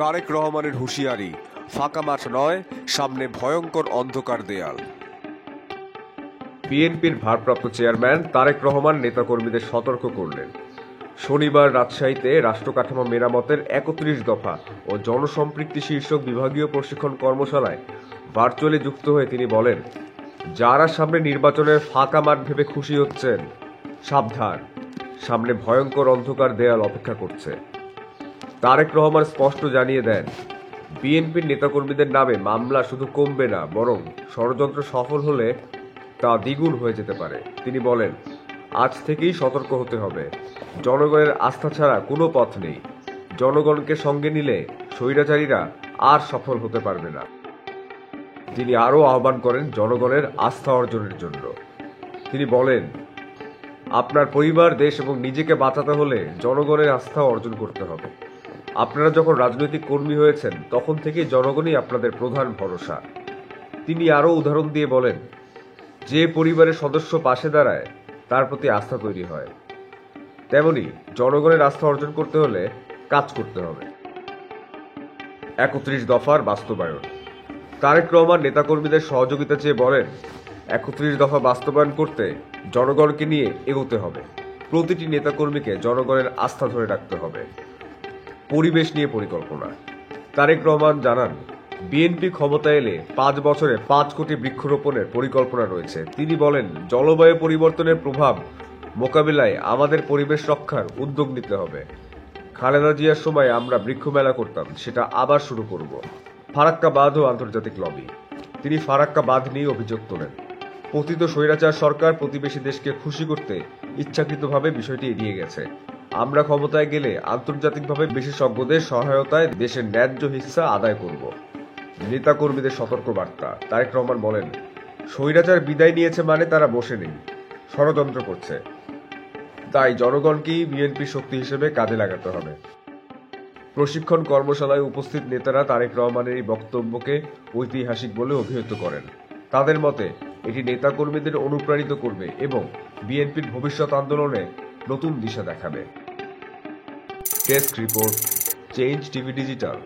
তারেক রহমানের হুঁশিয়ারি, ফাঁকা মাঠ নয়, সামনে ভয়ঙ্কর অন্ধকার দেয়াল। বিএনপির ভারপ্রাপ্ত চেয়ারম্যান তারেক রহমান নেতাকর্মীদের সতর্ক করলেন। শনিবার রাজশাহীতে রাষ্ট্রকাঠামো মেরামতের ৩১ দফা ও জনসম্পৃক্তি শীর্ষক বিভাগীয় প্রশিক্ষণ কর্মশালায় ভার্চুয়ালি যুক্ত হয়ে তিনি বলেন, যারা সামনে নির্বাচনের ফাঁকা মাঠ ভেবে খুশি হচ্ছেন, সাবধান, সামনে ভয়ঙ্কর অন্ধকার দেয়াল অপেক্ষা করছে। তারেক রহমান স্পষ্ট জানিয়ে দেন, বিএনপির নেতাকর্মীদের নামে মামলা শুধু কমবে না, বরং ষড়যন্ত্র সফল হলে তা দ্বিগুণ হয়ে যেতে পারে। তিনি বলেন, আজ থেকেই সতর্ক হতে হবে। জনগণের আস্থা ছাড়া কোনো পথ নেই। জনগণকে সঙ্গে নিলে স্বৈরাচারীরা আর সফল হতে পারবে না। তিনি আরও আহ্বান করেন জনগণের আস্থা অর্জনের জন্য। তিনি বলেন, আপনার পরিবার, দেশ এবং নিজেকে বাঁচাতে হলে জনগণের আস্থা অর্জন করতে হবে। আপনারা যখন রাজনৈতিক কর্মী হয়েছেন তখন থেকেই জনগণই আপনাদের প্রধান ভরসা। তিনি আরও উদাহরণ দিয়ে বলেন, যে পরিবারের সদস্য পাশে দাঁড়ায় তার প্রতি আস্থা তৈরি হয়। তেমনি জনগণের আস্থা অর্জন করতে হলে কাজ করতে হবে। ৩১ দফার বাস্তবায়ন। তারেক রহমান নেতাকর্মীদের সহযোগিতা চেয়ে বলেন, ৩১ দফা বাস্তবায়ন করতে জনগণকে নিয়ে এগোতে হবে। প্রতিটি নেতাকর্মীকে জনগণের আস্থা ধরে রাখতে হবে। পরিবেশ নিয়ে পরিকল্পনা। তারেক রহমান জানান, বিএনপি ক্ষমতা এলে ৫ বছরে ৫ কোটি বৃক্ষরোপণের পরিকল্পনা রয়েছে। তিনি বলেন, জলবায়ু পরিবর্তনের প্রভাব মোকাবিলায় আমাদের পরিবেশ রক্ষার উদ্যোগ নিতে হবে। খালেদা জিয়ার সময় আমরা বৃক্ষ মেলা করতাম, সেটা আবার শুরু করব। ফারাক্কা বাঁধ ও আন্তর্জাতিক লবি। তিনি ফারাক্কা বাঁধ নিয়ে অভিযোগ তোলেন। পতিত স্বৈরাচার সরকার প্রতিবেশী দেশকে খুশি করতে ইচ্ছাকৃতভাবে বিষয়টি এড়িয়ে গেছে। আমরা ক্ষমতায় গেলে আন্তর্জাতিকভাবে বিশেষজ্ঞদের সহায়তায় দেশের ন্যায্য হিস্সা আদায় করব। নেতাকর্মীদের সতর্ক বার্তা। তারেক রহমান বলেন, স্বৈরাচার বিদায় নিয়েছে মানে তারা বসে নেই, ষড়যন্ত্র করছে। তাই জনগণকেই বিএনপির শক্তি হিসেবে কাজে লাগাতে হবে। প্রশিক্ষণ কর্মশালায় উপস্থিত নেতারা তারেক রহমানের এই বক্তব্যকে ঐতিহাসিক বলে অভিহিত করেন। তাদের মতে এটি নেতাকর্মীদের অনুপ্রাণিত করবে এবং বিএনপির ভবিষ্যৎ আন্দোলনে নতুন দিশা দেখাবে। Desk report, change TV digital.